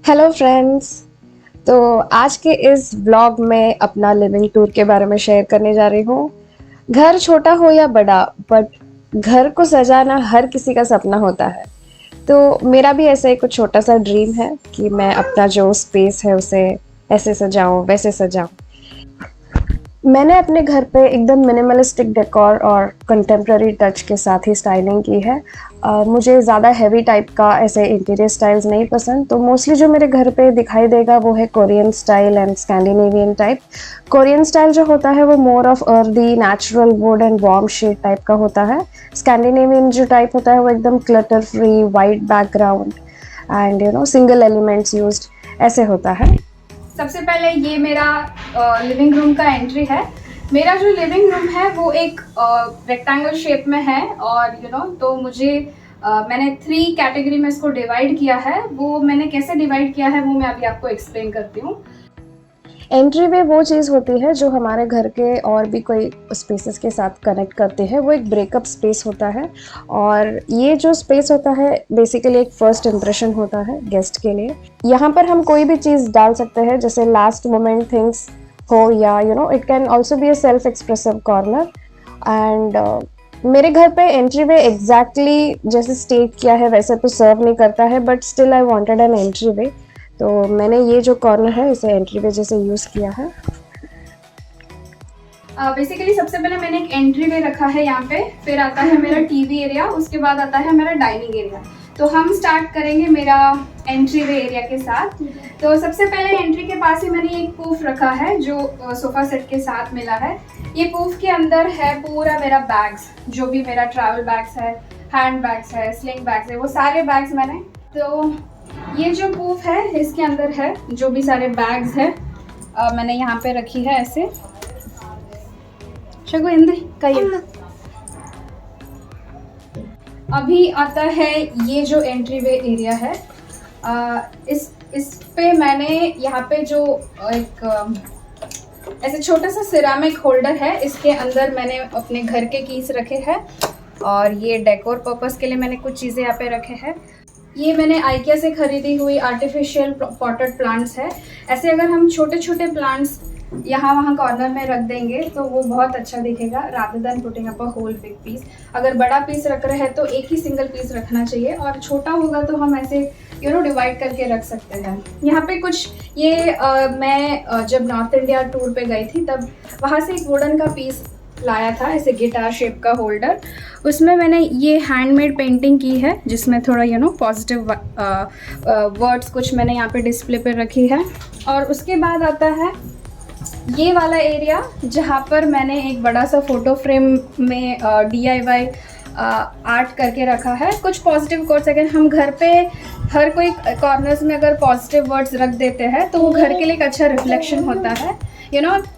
Hello friends. तो आज के इस व्लॉग में अपना लिविंग टूर के बारे में शेयर करने जा रही हूँ। घर छोटा हो या बड़ा, बट घर को सजाना हर किसी का सपना होता है। तो मेरा भी ऐसा ही कुछ छोटा सा ड्रीम है कि मैं अपना जो स्पेस है उसे ऐसे सजाऊं वैसे सजाऊं। मैंने अपने घर पे एकदम मिनिमलिस्टिक डेकोर और कंटेम्प्ररी टच के साथ ही स्टाइलिंग की है। मुझे ज़्यादा हैवी टाइप का ऐसे इंटीरियर स्टाइल्स नहीं पसंद, तो मोस्टली जो मेरे घर पे दिखाई देगा वो है Korean style and Scandinavian type. Korean style जो होता है वो more of earthy natural wood and warm shade type का होता है। स्कैंडिनेवियन जो टाइप होता है वो एकदम clutter free, white background and single elements used ऐसे होता है। सबसे पहले ये मेरा लिविंग रूम का एंट्री है। मेरा जो लिविंग रूम है वो एक रेक्टेंगल शेप में है और तो मुझे मैंने 3 कैटेगरी में इसको डिवाइड किया है। वो मैंने कैसे डिवाइड किया है वो मैं अभी आपको एक्सप्लेन करती हूँ। एंट्री वे वो चीज़ होती है जो हमारे घर के और भी कोई स्पेसेस के साथ कनेक्ट करते हैं। वो एक ब्रेकअप स्पेस होता है और ये जो स्पेस होता है बेसिकली एक फर्स्ट इम्प्रेशन होता है गेस्ट के लिए। यहाँ पर हम कोई भी चीज़ डाल सकते हैं, जैसे लास्ट मोमेंट थिंग्स हो या it can also be a self expressive corner. And मेरे घर पे एंट्री वे एग्जैक्टली जैसे स्टेट किया है वैसे तो सर्व नहीं करता है, but still I wanted an entry way, तो मैंने ये जो कॉर्नर है इसे एंट्री वे जैसे यूज़ किया है। बेसिकली सबसे पहले मैंने एक एंट्री वे रखा है यहाँ पे, फिर आता है मेरा टीवी एरिया, उसके बाद आता है मेरा डाइनिंग एरिया। तो हम स्टार्ट करेंगे मेरा एंट्री वे एरिया के साथ। तो सबसे पहले एंट्री के पास ही मैंने एक पूफ रखा है जो सोफा सेट के साथ मिला है। ये पूफ के अंदर है पूरा मेरा बैग्स, जो भी मेरा ट्रैवल बैग्स है, हैंड बैग्स है, स्लिंग बैग्स है, वो सारे बैग्स मैंने, तो ये जो पूफ है इसके अंदर है जो भी सारे बैग्स है मैंने यहाँ पे रखी है ऐसे। शगु हिंदी कहिए। अभी आता है ये जो एंट्री वे एरिया है। इस पे मैंने यहाँ पे जो एक ऐसे छोटा सा सिरामिक होल्डर है, इसके अंदर मैंने अपने घर के कीज रखे हैं और ये डेकोर पर्पस के लिए मैंने कुछ चीज़ें यहाँ पे रखे हैं। ये मैंने आइकिया से खरीदी हुई आर्टिफिशियल पॉटेड प्लांट्स है। ऐसे अगर हम छोटे छोटे प्लांट्स यहाँ वहाँ कॉर्नर में रख देंगे तो वो बहुत अच्छा दिखेगा, rather than putting up a whole big piece. अगर बड़ा पीस रख रहे हैं तो एक ही सिंगल पीस रखना चाहिए, और छोटा होगा तो हम ऐसे डिवाइड करके रख सकते हैं। यहाँ पे कुछ ये मैं जब नॉर्थ इंडिया टूर पे गई थी तब वहाँ से एक वुडन का पीस लाया था, ऐसे गिटार शेप का होल्डर। उसमें मैंने ये हैंडमेड पेंटिंग की है जिसमें थोड़ा पॉजिटिव वर्ड्स कुछ मैंने यहाँ पे डिस्प्ले पे रखी है। और उसके बाद आता है ये वाला एरिया जहाँ पर मैंने एक बड़ा सा फोटो फ्रेम में DIY आर्ट करके रखा है। कुछ पॉजिटिव कोट्स, अगर हम घर पे हर कोई कॉर्नर्स में अगर पॉजिटिव वर्ड्स रख देते हैं तो वो घर के लिए एक अच्छा रिफ्लेक्शन होता है।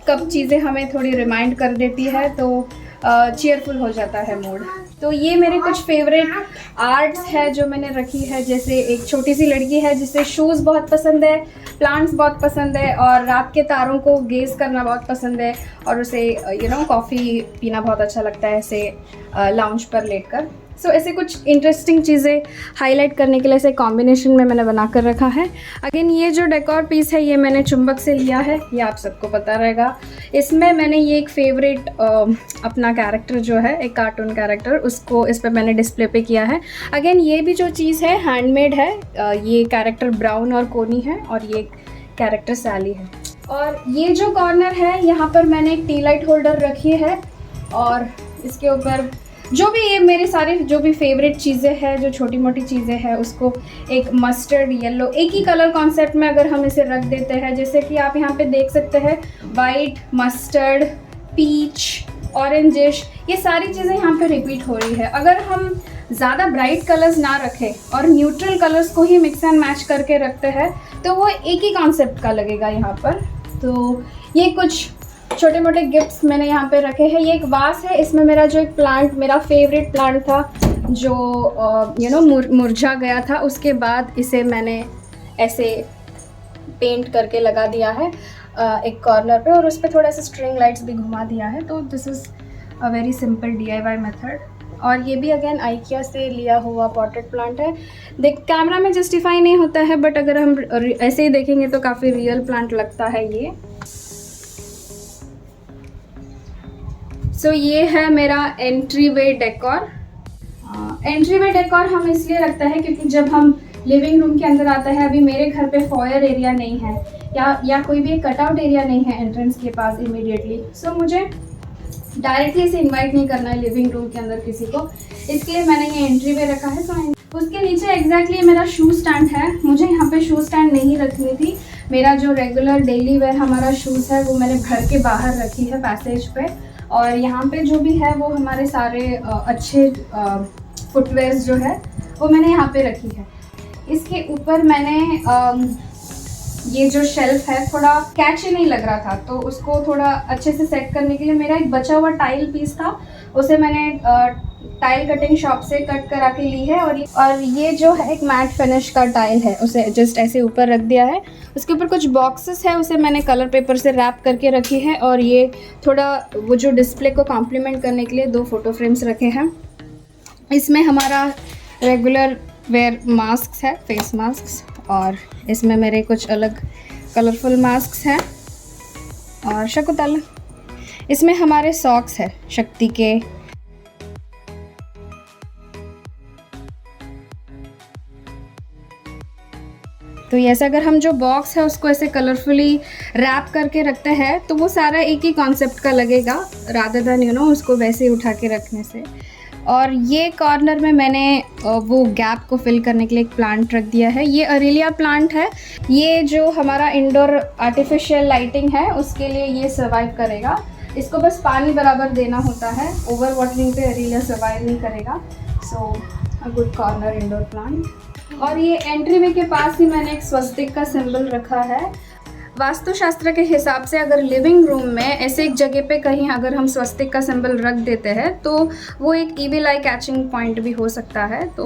कब चीज़ें हमें थोड़ी रिमाइंड कर देती है तो चीयरफुल हो जाता है मूड। तो ये मेरे कुछ फेवरेट आर्ट्स है जो मैंने रखी है। जैसे एक छोटी सी लड़की है जिसे शूज़ बहुत पसंद है, प्लांट्स बहुत पसंद है और रात के तारों को गेज करना बहुत पसंद है, और उसे कॉफ़ी पीना बहुत अच्छा लगता है ऐसे लाउंज पर लेटकर। सो ऐसे कुछ इंटरेस्टिंग चीज़ें हाईलाइट करने के लिए ऐसे कॉम्बिनेशन में मैंने बना कर रखा है। अगेन ये जो डेकोर पीस है ये मैंने चुंबक से लिया है, ये आप सबको पता रहेगा। इसमें मैंने ये एक फेवरेट अपना कैरेक्टर जो है, एक कार्टून कैरेक्टर, उसको इस पर मैंने डिस्प्ले पे किया है। अगेन ये भी जो चीज़ है हैंडमेड है। ये कैरेक्टर ब्राउन और कोनी है और ये कैरेक्टर सैली है। और ये जो कॉर्नर है यहाँ पर मैंने एक टी लाइट होल्डर रखी है और इसके ऊपर जो भी ये मेरे सारे जो भी फेवरेट चीज़ें हैं, जो छोटी मोटी चीज़ें हैं, उसको एक मस्टर्ड येलो एक ही कलर कॉन्सेप्ट में अगर हम इसे रख देते हैं, जैसे कि आप यहाँ पे देख सकते हैं वाइट, मस्टर्ड, पीच, ऑरेंजिश, ये सारी चीज़ें यहाँ पे रिपीट हो रही है। अगर हम ज़्यादा ब्राइट कलर्स ना रखें और न्यूट्रल कलर्स को ही मिक्स एंड मैच करके रखते हैं तो वो एक ही कॉन्सेप्ट का लगेगा यहाँ पर। तो ये कुछ छोटे मोटे गिफ्ट्स मैंने यहाँ पे रखे हैं। ये एक वास है, इसमें मेरा जो एक प्लांट, मेरा फेवरेट प्लांट था जो मुरझा गया था, उसके बाद इसे मैंने ऐसे पेंट करके लगा दिया है एक कॉर्नर पे, और उस पर थोड़ा सा स्ट्रिंग लाइट्स भी घुमा दिया है। तो this is a very simple DIY method. और ये भी अगेन आइकिया से लिया हुआ पॉटेड प्लांट है। देख कैमरा में जस्टिफाई नहीं होता है, बट अगर हम ऐसे ही देखेंगे तो काफ़ी रियल प्लांट लगता है ये। सो ये है मेरा एंट्री वे डेकोर। एंट्री वे डेकोर हम इसलिए रखते हैं क्योंकि जब हम लिविंग रूम के अंदर आता है, अभी मेरे घर पे फॉयर एरिया नहीं है या कोई भी कटआउट एरिया नहीं है एंट्रेंस के पास इमीडिएटली, सो मुझे डायरेक्टली से इनवाइट नहीं करना है लिविंग रूम के अंदर किसी को, इसलिए मैंने ये एंट्री वे रखा है। सो उसके नीचे एग्जैक्टली मेरा शू स्टैंड है। मुझे यहाँ पे शू स्टैंड नहीं रखनी थी। मेरा जो रेगुलर डेली वेयर हमारा शूज़ है वो मैंने घर के बाहर रखी है पैसेज पे, और यहाँ पे जो भी है वो हमारे सारे अच्छे फुटवेयर्स जो है वो मैंने यहाँ पे रखी है। इसके ऊपर मैंने ये जो शेल्फ है थोड़ा कैची नहीं लग रहा था, तो उसको थोड़ा अच्छे से सेट करने के लिए मेरा एक बचा हुआ टाइल पीस था, उसे मैंने टाइल कटिंग शॉप से कट करा के ली है। और ये जो है एक मैट फिनिश का टाइल है, उसे जस्ट ऐसे ऊपर रख दिया है। उसके ऊपर कुछ बॉक्सेस है, उसे मैंने कलर पेपर से रैप करके रखी है। और ये थोड़ा वो जो डिस्प्ले को कॉम्प्लीमेंट करने के लिए 2 फोटो फ्रेम्स रखे हैं। इसमें हमारा रेगुलर वेयर मास्क है, फेस मास्क, और इसमें मेरे कुछ अलग कलरफुल मास्क हैं। और शकुतल, इसमें हमारे सॉक्स है शक्ति के। तो ये ऐसा अगर हम जो बॉक्स है उसको ऐसे कलरफुली रैप करके रखते हैं तो वो सारा एक ही कॉन्सेप्ट का लगेगा, रादर देन उसको वैसे ही उठा के रखने से। और ये कॉर्नर में मैंने वो गैप को फिल करने के लिए एक प्लांट रख दिया है। ये अरेलिया प्लांट है। ये जो हमारा इंडोर आर्टिफिशियल लाइटिंग है उसके लिए ये सर्वाइव करेगा। इसको बस पानी बराबर देना होता है, ओवर वाटरिंग पे अरेलिया सर्वाइव नहीं करेगा। So a good corner indoor plant. और ये एंट्री वे के पास ही मैंने एक स्वस्तिक का सिंबल रखा है। वास्तुशास्त्र के हिसाब से अगर लिविंग रूम में ऐसे एक जगह पे कहीं अगर हम स्वस्तिक का सिंबल रख देते हैं तो वो एक ईविल आई कैचिंग पॉइंट भी हो सकता है। तो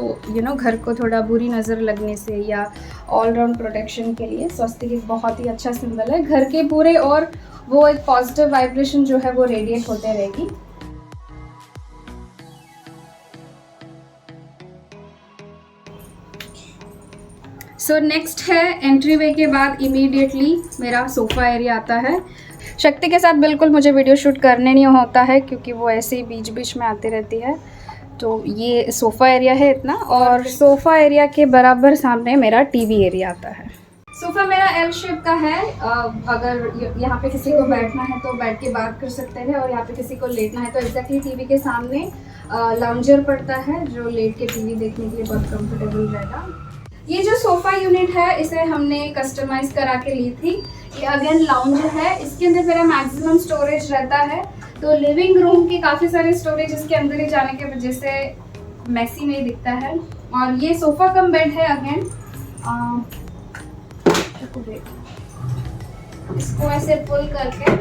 घर को थोड़ा बुरी नज़र लगने से या ऑल राउंड प्रोटेक्शन के लिए स्वस्तिक एक बहुत ही अच्छा सिंबल है घर के पूरे, और वो एक पॉजिटिव वाइब्रेशन जो है वो रेडिएट होते रहेगी। सो नेक्स्ट है एंट्री वे के बाद इमीडिएटली मेरा सोफ़ा एरिया आता है। शक्ति के साथ बिल्कुल मुझे वीडियो शूट करने नहीं होता है क्योंकि वो ऐसे ही बीच बीच में आती रहती है। तो ये सोफ़ा एरिया है इतना, और सोफ़ा एरिया के बराबर सामने मेरा टीवी एरिया आता है। सोफ़ा मेरा एल शेप का है। अगर यहाँ पे किसी को बैठना है तो बैठ के बात कर सकते हैं, और यहाँ पे किसी को लेटना है तो एग्जैक्टली टीवी के सामने लाउंजर पड़ता है जो लेट के टीवी देखने के लिए बहुत कंफर्टेबल रहेगा। ये जो सोफ़ा यूनिट है इसे हमने कस्टमाइज़ करा के ली थी। ये अगेन लाउंज है, इसके अंदर मेरा मैक्सिमम स्टोरेज रहता है। तो लिविंग रूम की काफ़ी सारे स्टोरेज इसके अंदर ही जाने की वजह से मैसी नहीं दिखता है। और ये सोफ़ा कम बेड है अगेन। इसको ऐसे पुल करके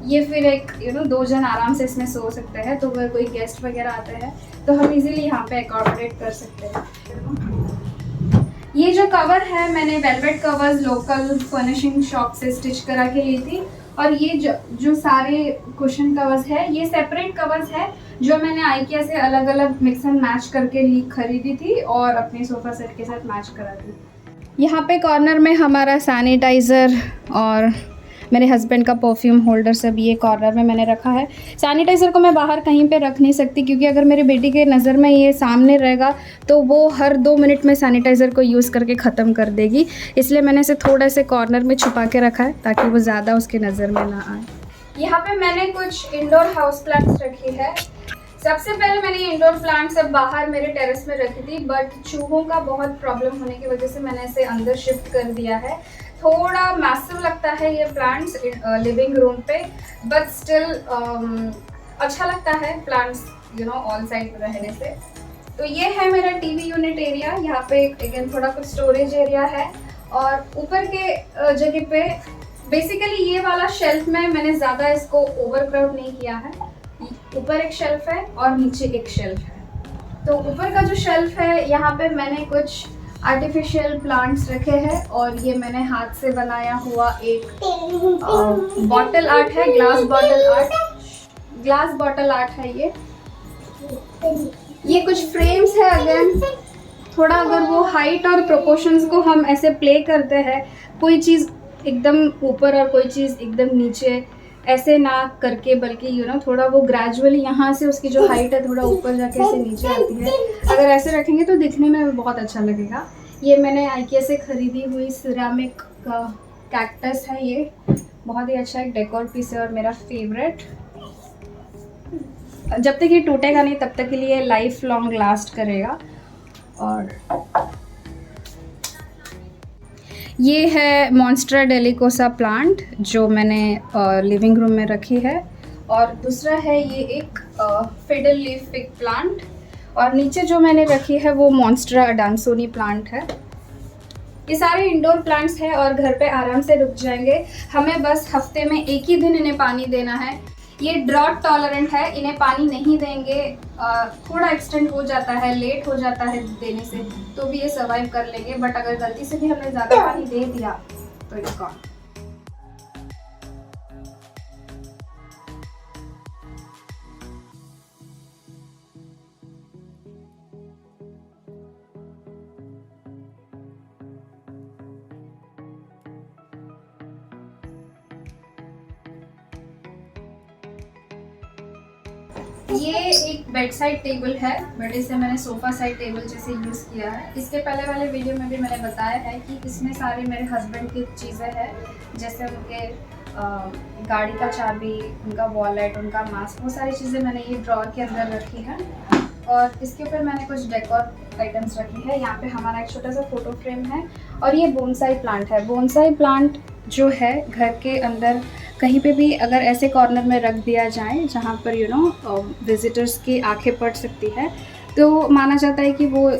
ये फिर एक 2 जन आराम से इसमें सो सकते हैं। तो अगर कोई गेस्ट वगैरह आते हैं तो हम इजीली यहाँ पे अकोमोडेट कर सकते हैं। ये जो कवर है मैंने velvet covers local furnishing shop से स्टिच करा के ली थी। और ये जो सारे कुशन कवर्स है ये सेपरेट कवर्स है जो मैंने आइकिया से अलग अलग मिक्स एंड मैच करके खरीदी थी और अपने सोफ़ा सेट के साथ मैच करा दी। यहाँ पे कॉर्नर में हमारा सैनिटाइज़र और मेरे हस्बैंड का परफ्यूम होल्डर सब ये कॉर्नर में मैंने रखा है। सैनिटाइज़र को मैं बाहर कहीं पे रख नहीं सकती क्योंकि अगर मेरी बेटी के नज़र में ये सामने रहेगा तो वो हर 2 मिनट में सैनिटाइज़र को यूज़ करके ख़त्म कर देगी, इसलिए मैंने इसे थोड़ा से कॉर्नर में छुपा के रखा है ताकि वो ज़्यादा उसके नज़र में ना आए। यहाँ पे मैंने कुछ इंडोर हाउस प्लांट्स रखी है। सबसे पहले मैंने ये इंडोर प्लांट सब बाहर मेरे टेरेस में रखी थी, बट चूहों का बहुत प्रॉब्लम होने की वजह से मैंने इसे अंदर शिफ्ट कर दिया है। थोड़ा मैसिव लगता है ये प्लांट्स लिविंग रूम पे, बट स्टिल अच्छा लगता है प्लांट्स ऑल साइड रहने से। तो ये है मेरा टीवी यूनिट एरिया। यहाँ पे अगेन थोड़ा कुछ स्टोरेज एरिया है, और ऊपर के जगह पे बेसिकली ये वाला शेल्फ में मैंने ज़्यादा इसको ओवरक्राउड नहीं किया है। ऊपर एक शेल्फ है और नीचे एक शेल्फ है। तो ऊपर का जो शेल्फ है यहाँ पे मैंने कुछ आर्टिफिशियल प्लांट्स रखे हैं, और ये मैंने हाथ से बनाया हुआ एक बॉटल आर्ट है, glass bottle art. Glass bottle art है ये कुछ फ्रेम्स है। अगेन थोड़ा अगर वो हाइट और प्रोपोर्शंस को हम ऐसे प्ले करते हैं, कोई चीज़ एकदम ऊपर और कोई चीज़ एकदम नीचे ऐसे ना करके, बल्कि थोड़ा वो ग्रेजुअली यहाँ से उसकी जो हाइट है थोड़ा ऊपर जाके ऐसे नीचे आती है, अगर ऐसे रखेंगे तो दिखने में बहुत अच्छा लगेगा। ये मैंने IKEA से खरीदी हुई सिरामिक का कैक्टस है। ये बहुत ही अच्छा एक डेकोर पीस है और मेरा फेवरेट। जब तक ये टूटेगा नहीं तब तक के लिए लाइफ लॉन्ग लास्ट करेगा। और ये है मॉन्स्टेरा डेलिकोसा प्लांट जो मैंने लिविंग रूम में रखी है। और दूसरा है ये एक फिडल लीफ फिग प्लांट। और नीचे जो मैंने रखी है वो मॉन्स्टेरा अडांसोनी प्लांट है। ये सारे इंडोर प्लांट्स हैं और घर पे आराम से रुक जाएंगे। हमें बस हफ्ते में एक ही दिन इन्हें पानी देना है। ये ड्रॉट टॉलरेंट है, इन्हें पानी नहीं देंगे थोड़ा एक्सटेंड हो जाता है, लेट हो जाता है देने से, तो भी ये सर्वाइव कर लेंगे। बट अगर गलती से भी हमने ज़्यादा पानी दे दिया तो इट्स गॉन। ये एक बेड साइड टेबल है, बट इसे मैंने सोफ़ा साइड टेबल जैसे यूज़ किया है। इसके पहले वाले वीडियो में भी मैंने बताया है कि इसमें सारे मेरे हस्बैंड की चीज़ें हैं, जैसे उनके गाड़ी का चाबी, उनका वॉलेट, उनका मास्क, वो सारी चीज़ें मैंने ये ड्रॉअर के अंदर रखी है। और इसके ऊपर मैंने कुछ डेकोर आइटम्स रखी है। यहाँ पे हमारा एक छोटा सा फोटो फ्रेम है। और ये बोनसाई प्लांट है। बोनसाई प्लांट जो है घर के अंदर कहीं पे भी अगर ऐसे कॉर्नर में रख दिया जाए जहाँ पर विजिटर्स की आंखें पड़ सकती है, तो माना जाता है कि वो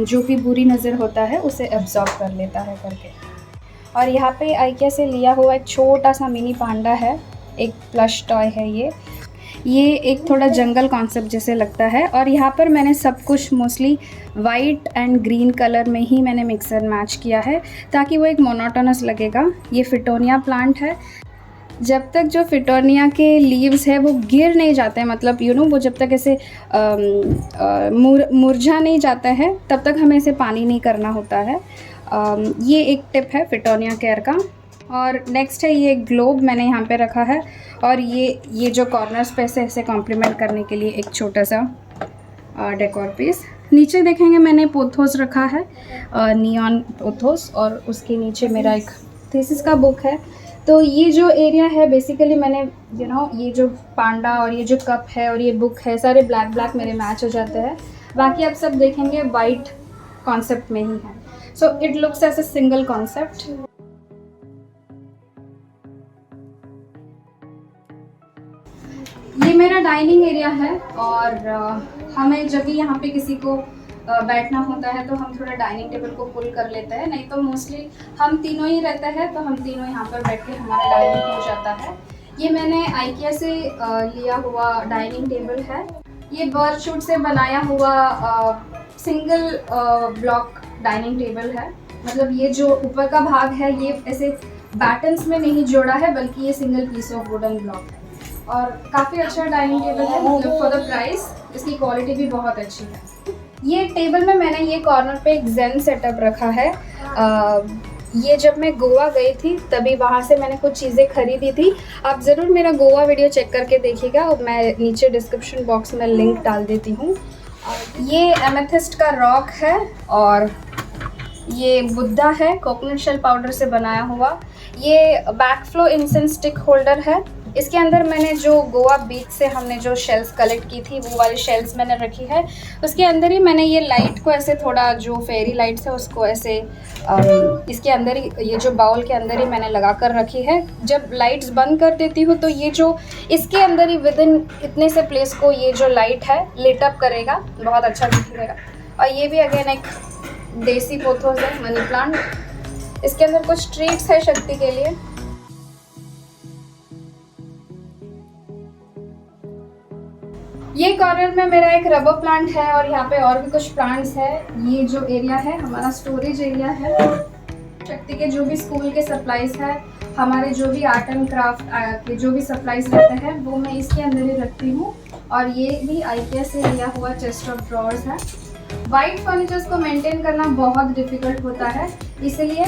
जो भी बुरी नज़र होता है उसे एब्जॉर्ब कर लेता है करके। और यहाँ पे IKEA से लिया हुआ एक छोटा सा मिनी पांडा है, एक प्लश टॉय है ये एक थोड़ा जंगल कॉन्सेप्ट जैसे लगता है। और यहाँ पर मैंने सब कुछ mostly white and green colour में ही मैंने मिक्स एंड मैच किया है ताकि वो एक मोनोटोनस लगेगा। ये फिटोनिया प्लांट है। जब तक जो फिटोनिया के लीव्स है वो गिर नहीं जाते हैं, मतलब वो जब तक ऐसे मुरझा नहीं जाता है तब तक हमें इसे पानी नहीं करना होता है। ये एक टिप है फिटोनिया केयर का। और नेक्स्ट है ये ग्लोब मैंने यहाँ पे रखा है। और ये जो कॉर्नर्स पे ऐसे कॉम्प्लीमेंट करने के लिए एक छोटा सा डेकोर पीस। नीचे देखेंगे मैंने पोथोस रखा है, नियॉन पोथोस, और उसके नीचे मेरा एक थीसिस का बुक है। तो ये जो एरिया है बेसिकली मैंने ये जो पांडा और ये जो कप है और ये बुक है सारे ब्लैक मेरे मैच हो जाते हैं। बाकी आप सब देखेंगे वाइट कॉन्सेप्ट में ही है। So it looks as a single concept. ये मेरा डाइनिंग एरिया है। और हमें जब भी यहाँ पे किसी को बैठना होता है तो हम थोड़ा डाइनिंग टेबल को पुल कर लेते हैं, नहीं तो मोस्टली हम तीनों ही रहते हैं तो हम तीनों यहाँ पर बैठ के हमारा डाइनिंग हो जाता है। ये मैंने IKEA से लिया हुआ डाइनिंग टेबल है। ये बर्चवुड से बनाया हुआ सिंगल ब्लॉक डाइनिंग टेबल है। मतलब ये जो ऊपर का भाग है ये ऐसे बैटन्स में नहीं जोड़ा है, बल्कि ये single piece of wooden block है। और काफ़ी अच्छा डाइनिंग टेबल है, मतलब फॉर द प्राइस इसकी क्वालिटी भी बहुत अच्छी है। ये टेबल में मैंने ये कॉर्नर पे एक जेन सेटअप रखा है। ये जब मैं गोवा गई थी तभी वहाँ से मैंने कुछ चीज़ें खरीदी थी। आप ज़रूर मेरा गोवा वीडियो चेक करके देखिएगा और मैं नीचे डिस्क्रिप्शन बॉक्स में लिंक डाल देती हूँ। ये एमेथिस्ट का रॉक है और ये बुद्धा है कोकोनट शेल पाउडर से बनाया हुआ। ये बैकफ्लो इंसेंस स्टिक होल्डर है। इसके अंदर मैंने जो गोवा बीच से हमने जो शेल्स कलेक्ट की थी वो वाली शेल्स मैंने रखी है। उसके अंदर ही मैंने ये लाइट को ऐसे थोड़ा जो फेरी लाइट्स है उसको ऐसे इसके अंदर ही ये जो बाउल के अंदर ही मैंने लगा कर रखी है। जब लाइट्स बंद कर देती हूँ तो ये जो इसके अंदर ही विद इन इतने से प्लेस को ये जो लाइट है लिट अप करेगा, बहुत अच्छा दिखेगा। और ये भी अगेन एक देसी पोथोस है, मनी प्लांट। इसके अंदर कुछ ट्रीट्स है शक्ति के लिए। ये कॉर्नर में मेरा एक रबर प्लांट है और यहाँ पे और भी कुछ प्लांट्स है। ये जो एरिया है हमारा स्टोरेज एरिया है, शक्ति के जो भी स्कूल के सप्लाईज है हमारे जो भी आर्ट एंड क्राफ्ट के जो भी सप्लाईज रहते हैं वो मैं इसके अंदर ही रखती हूँ। और ये भी IKEA से लिया हुआ चेस्ट ऑफ ड्रॉर्स है। वाइट फर्नीचर्स को मेंटेन करना बहुत डिफिकल्ट होता है, इसलिए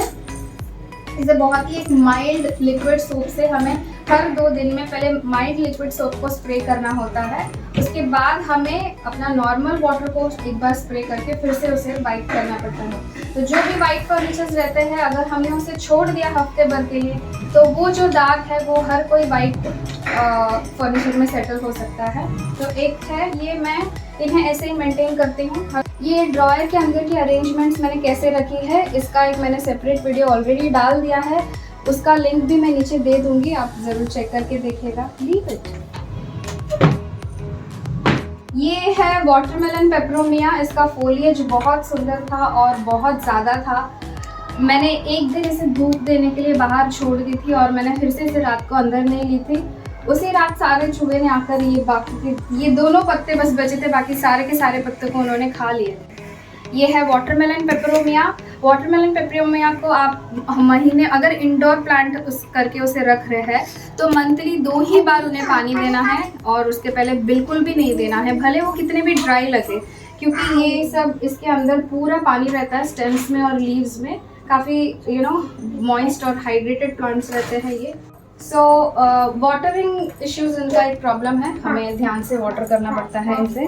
इसे बहुत ही एक माइल्ड लिक्विड सोप से हमें हर 2 दिन में पहले माइल्ड लिक्विड सोप को स्प्रे करना होता है, उसके बाद हमें अपना नॉर्मल वाटर को एक बार स्प्रे करके फिर से उसे वाइट करना पड़ता है। तो जो भी वाइट फर्नीचर्स रहते हैं अगर हमने उसे छोड़ दिया हफ्ते भर के लिए तो वो जो दाग है वो हर कोई वाइट फर्नीचर में सेटल हो सकता है। तो एक है ये, मैं इन्हें ऐसे ही मेंटेन करती हूँ। ये ड्रॉयर के अंदर की अरेंजमेंट्स मैंने कैसे रखी है इसका एक मैंने सेपरेट वीडियो ऑलरेडी डाल दिया है, उसका लिंक भी मैं नीचे दे दूंगी, आप ज़रूर चेक करके देखिएगा। Leave it. ये है वाटरमेलन पेपरोमिया। इसका फोलिएज बहुत सुंदर था और बहुत ज़्यादा था। मैंने एक दिन इसे धूप देने के लिए बाहर छोड़ दी थी और मैंने फिर से इसे रात को अंदर नहीं ली थी। उसी रात सारे चूहे ने आकर ये दोनों पत्ते बस बचे थे, बाकी सारे के सारे पत्तों को उन्होंने खा लिए। ये है वाटरमेलन पेपरोमिया। वाटरमेलन पेपरोमिया को आप महीने अगर इंडोर प्लांट करके उसे रख रहे हैं तो मंथली 2 ही बार उन्हें पानी देना है और उसके पहले बिल्कुल भी नहीं देना है, भले वो कितने भी ड्राई लगे, क्योंकि ये सब इसके अंदर पूरा पानी रहता है स्टेम्स में और लीव्स में। काफ़ी मॉइस्ट और हाइड्रेटेड प्लांट्स रहते हैं ये। सो वाटरिंग इश्यूज इनका एक प्रॉब्लम है, हमें ध्यान से वाटर करना पड़ता है इनसे।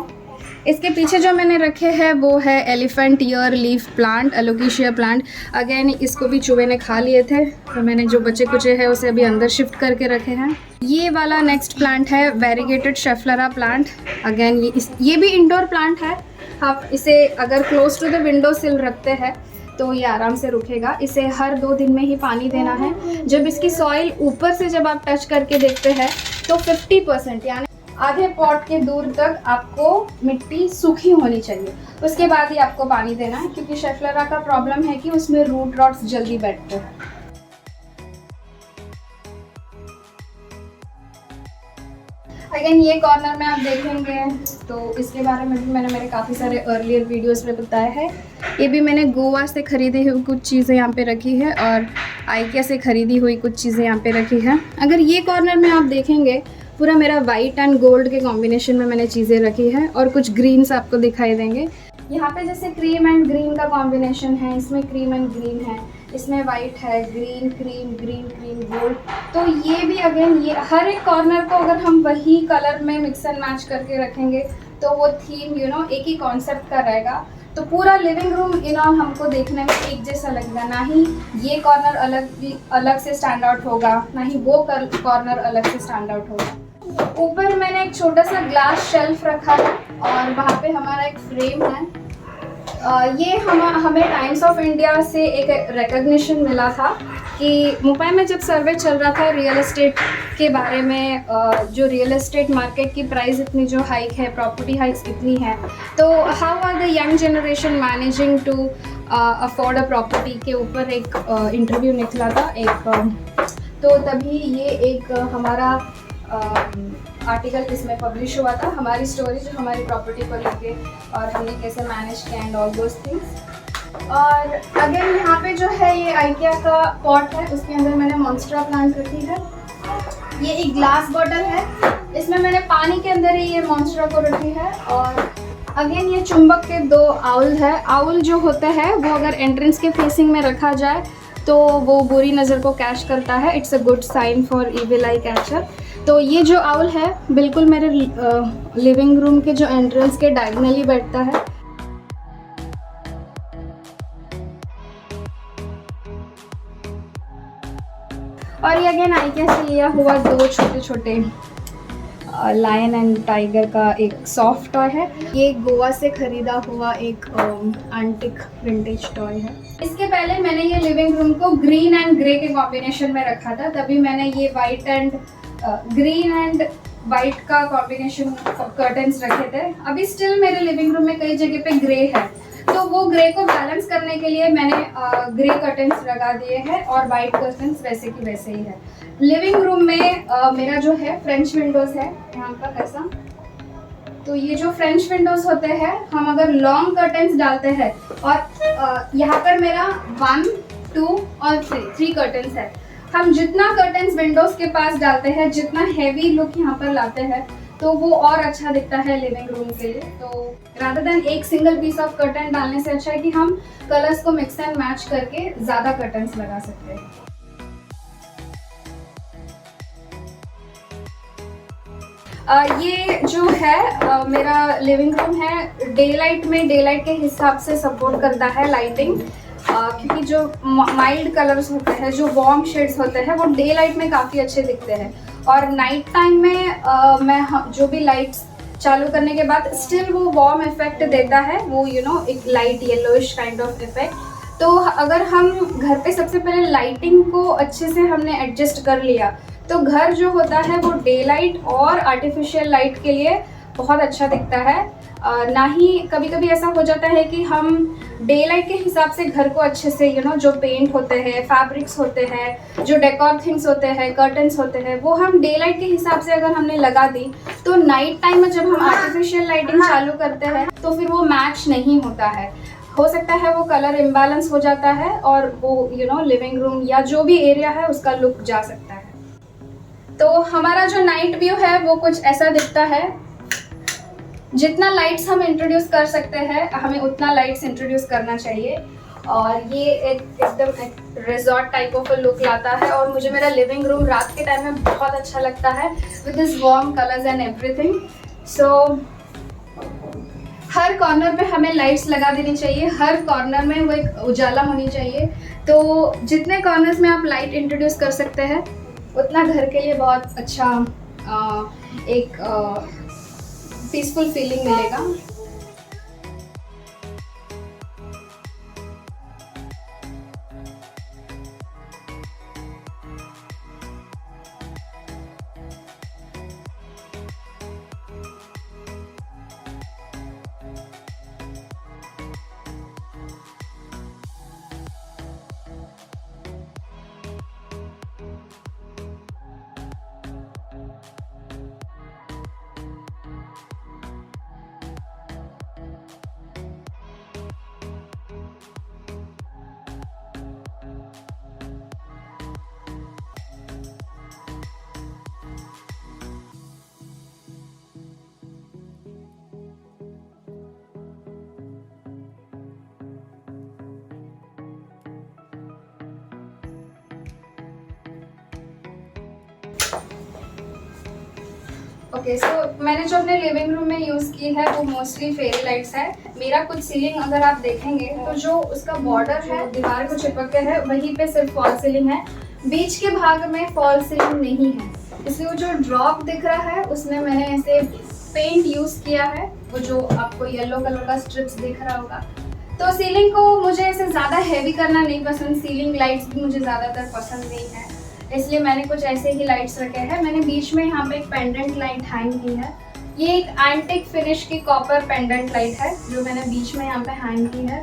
इसके पीछे जो मैंने रखे हैं वो है elephant year leaf plant, alocasia plant. Again इसको भी चूहे ने खा लिए थे तो मैंने जो बचे कुचे हैं उसे अभी अंदर शिफ्ट करके रखे हैं। ये वाला नेक्स्ट प्लांट है वेरीगेटेड शेफलरा प्लांट। अगेन ये भी इंडोर प्लांट है। आप इसे अगर क्लोज टू द विंडो सिल रखते हैं तो ये आराम से रुकेगा। इसे हर 2 दिन में ही पानी देना है। जब इसकी सॉइल ऊपर से जब आप टच करके देखते हैं तो 50% यानी आधे पॉट के दूर तक आपको मिट्टी सूखी होनी चाहिए, उसके बाद ही आपको पानी देना है, क्योंकि शेफलरा का प्रॉब्लम है कि उसमें रूट रॉट्स जल्दी बैठते हैं। अगेन ये कॉर्नर में आप देखेंगे तो इसके बारे में भी मैंने मेरे काफ़ी सारे अर्लियर वीडियोस में बताया है। ये भी मैंने गोवा से ख़रीदी हुई कुछ चीज़ें यहाँ पे रखी है और IKEA से ख़रीदी हुई कुछ चीज़ें यहाँ पे रखी है। अगर ये कॉर्नर में आप देखेंगे पूरा मेरा वाइट एंड गोल्ड के कॉम्बिनेशन में मैंने चीज़ें रखी है और कुछ ग्रीन्स आपको दिखाई देंगे। यहाँ पे जैसे क्रीम एंड ग्रीन का कॉम्बिनेशन है, इसमें क्रीम एंड ग्रीन है, इसमें वाइट है, green cream, green cream gold. तो ये भी अगेन ये हर एक कॉर्नर को अगर हम वही कलर में मिक्स एंड मैच करके रखेंगे तो वो थीम एक ही कॉन्सेप्ट का रहेगा। तो पूरा लिविंग रूम हमको देखने में एक जैसा लगेगा, ना ही ये कॉर्नर अलग से स्टैंड आउट होगा, ना ही वो कॉर्नर अलग से स्टैंड आउट होगा। ऊपर मैंने एक छोटा सा ग्लास शेल्फ रखा है और वहाँ पे हमारा एक फ्रेम है। ये हमें टाइम्स ऑफ इंडिया से एक रिकग्निशन मिला था कि मुंबई में जब सर्वे चल रहा था रियल एस्टेट के बारे में, जो रियल एस्टेट मार्केट की प्राइस इतनी जो हाइक है, प्रॉपर्टी हाइक्स इतनी है, तो how are the young generation managing to afford a property के ऊपर एक इंटरव्यू निकला था तो तभी ये एक हमारा आर्टिकल इसमें पब्लिश हुआ था, हमारी स्टोरी जो हमारी प्रॉपर्टी को लेके और हमने कैसे मैनेज किया एंड ऑल दोस थिंग्स। और अगेन यहाँ पे जो है ये IKEA का पॉट है, उसके अंदर मैंने मॉन्स्ट्रा प्लांट रखी है। ये एक ग्लास बॉटल है, इसमें मैंने पानी के अंदर ही ये मॉन्स्ट्रा को रखी है। और अगेन ये चुंबक के 2 आउल है। आउल जो होते हैं वो अगर एंट्रेंस के फेसिंग में रखा जाए तो वो बुरी नज़र को कैच करता है, it's a good sign for evil eye catcher. तो ये जो आउल है बिल्कुल मेरे लिविंग रूम के जो एंट्रेंस के डायगोनली बैठता है। और ये अगेन IKEA से लिया हुआ 2 छोटे छोटे लायन एंड टाइगर का एक सॉफ्ट टॉय है। ये गोवा से ख़रीदा हुआ एक एंटिक विंटेज टॉय है। इसके पहले मैंने ये लिविंग रूम को ग्रीन एंड ग्रे के कॉम्बिनेशन में रखा था, तभी मैंने ये white and green and white का कॉम्बिनेशन कर्टन्स रखे थे। अभी स्टिल मेरे लिविंग रूम में कई जगह पे ग्रे है, तो वो ग्रे को बैलेंस करने के लिए मैंने ग्रे कर्टन्स लगा दिए हैं और वाइट कर्टन्स वैसे की वैसे ही है। लिविंग रूम में मेरा जो है फ्रेंच विंडोज़ है यहाँ पर ऐसा। तो ये जो फ्रेंच विंडोज़ होते हैं, हम अगर लॉन्ग कर्टन्स डालते हैं और यहाँ पर मेरा 1, 2 और 3 कर्टन्स है। हम जितना कर्टन्स विंडोज के पास डालते हैं, जितना हैवी लुक यहाँ पर लाते हैं, तो वो और अच्छा दिखता है लिविंग रूम के लिए। तो रादर देन एक सिंगल पीस ऑफ कर्टन डालने से अच्छा है कि हम कलर्स को मिक्स एंड मैच करके ज़्यादा कर्टन्स लगा सकते हैं। ये जो है मेरा लिविंग रूम है, डे लाइट के हिसाब से सपोर्ट करता है लाइटिंग, क्योंकि जो माइल्ड कलर्स होते हैं, जो वार्म शेड्स होते हैं, वो डे लाइट में काफ़ी अच्छे दिखते हैं। और नाइट टाइम में मैं जो भी लाइट्स चालू करने के बाद स्टिल वो वार्म इफेक्ट देता है, वो एक light yellowish kind of effect. तो अगर हम घर पे सबसे पहले लाइटिंग को अच्छे से हमने एडजस्ट कर लिया, तो घर जो होता है वो डे लाइट और आर्टिफिशियल लाइट के लिए बहुत अच्छा दिखता है। ना ही कभी कभी ऐसा हो जाता है कि हम डे लाइट के हिसाब से घर को अच्छे से जो पेंट होते हैं, फैब्रिक्स होते हैं, जो डेकोर थिंग्स होते हैं, कर्टन्स होते हैं, वो हम डे लाइट के हिसाब से अगर हमने लगा दी, तो नाइट टाइम में जब हम आर्टिफिशियल लाइटिंग चालू करते हैं तो फिर वो मैच नहीं होता है। हो सकता है वो कलर इम्बैलेंस हो जाता है और वो लिविंग रूम या जो भी एरिया है उसका लुक जा सकता है। तो हमारा जो नाइट व्यू है वो कुछ ऐसा दिखता है। जितना लाइट्स हम इंट्रोड्यूस कर सकते हैं, हमें उतना लाइट्स इंट्रोड्यूस करना चाहिए। और ये एकदम रिजॉर्ट टाइप ऑफ लुक लाता है, और मुझे मेरा लिविंग रूम रात के टाइम में बहुत अच्छा लगता है with this warm colours and everything. So her corner पे हमें लाइट्स लगा देनी चाहिए, हर कॉर्नर में वो एक उजाला होनी चाहिए। तो जितने कॉर्नर्स में आप लाइट इंट्रोड्यूस कर सकते हैं, उतना घर के लिए बहुत अच्छा एक पीसफुल फीलिंग मिलेगा। ओके, सो मैंने जो अपने लिविंग रूम में यूज़ की है वो मोस्टली फेरी लाइट्स है। मेरा कुछ सीलिंग अगर आप देखेंगे तो जो उसका बॉर्डर है दीवार को चिपक के है, वहीं पे सिर्फ फॉल सीलिंग है, बीच के भाग में फॉल सीलिंग नहीं है। इसलिए वो जो ड्रॉप दिख रहा है उसमें मैंने ऐसे पेंट यूज़ किया है, वो जो आपको येलो कलर का स्ट्रिप्स दिख रहा होगा। तो सीलिंग को मुझे ऐसे ज़्यादा हैवी करना नहीं पसंद, सीलिंग लाइट्स भी मुझे ज़्यादातर पसंद नहीं है, इसलिए मैंने कुछ ऐसे ही लाइट्स रखे हैं। मैंने बीच में यहाँ पे एक पेंडेंट लाइट हैंग की है। ये एक एंटिक फिनिश की कॉपर पेंडेंट लाइट है जो मैंने बीच में यहाँ पे हैंग की है।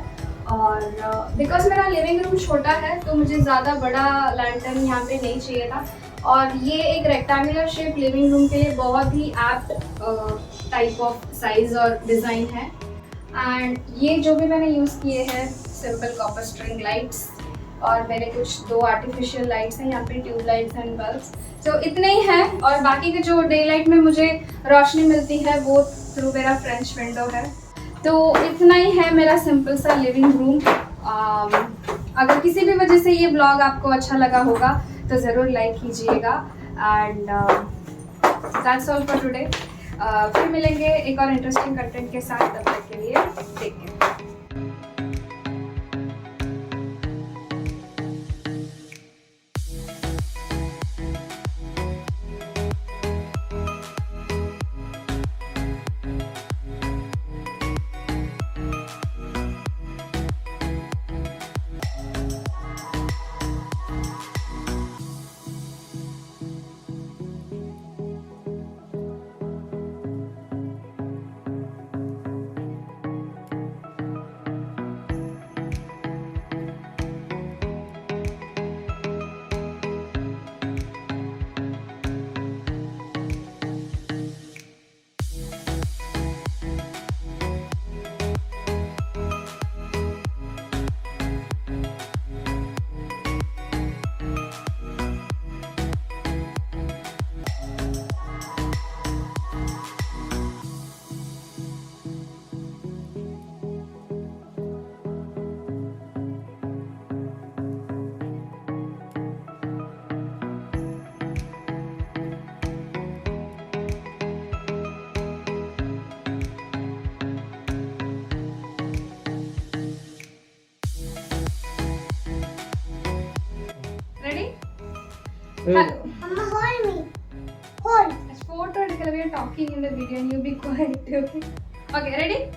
और बिकॉज मेरा लिविंग रूम छोटा है तो मुझे ज़्यादा बड़ा लैंटर्न यहाँ पे नहीं चाहिए था, और ये एक रेक्टेंगुलर शेप लिविंग रूम के लिए बहुत ही एप्ट टाइप ऑफ साइज और डिज़ाइन है। एंड ये जो भी मैंने यूज़ किए हैं सिंपल कॉपर स्ट्रिंग लाइट्स, और मेरे कुछ 2 आर्टिफिशियल लाइट्स हैं यहाँ पे, ट्यूब लाइट्स एंड बल्ब्स। तो इतने ही हैं, और बाकी के जो डे लाइट में मुझे रोशनी मिलती है वो थ्रू मेरा फ्रेंच विंडो है। तो इतना ही है मेरा सिंपल सा लिविंग रूम। अगर किसी भी वजह से ये ब्लॉग आपको अच्छा लगा होगा तो ज़रूर लाइक कीजिएगा। And that's all for today. फिर मिलेंगे एक और इंटरेस्टिंग कंटेंट के साथ, तब तक के लिए take care. Hello. Mama, hold me. Hold. Photo we are talking in the video and you be quiet. Okay. Okay, ready?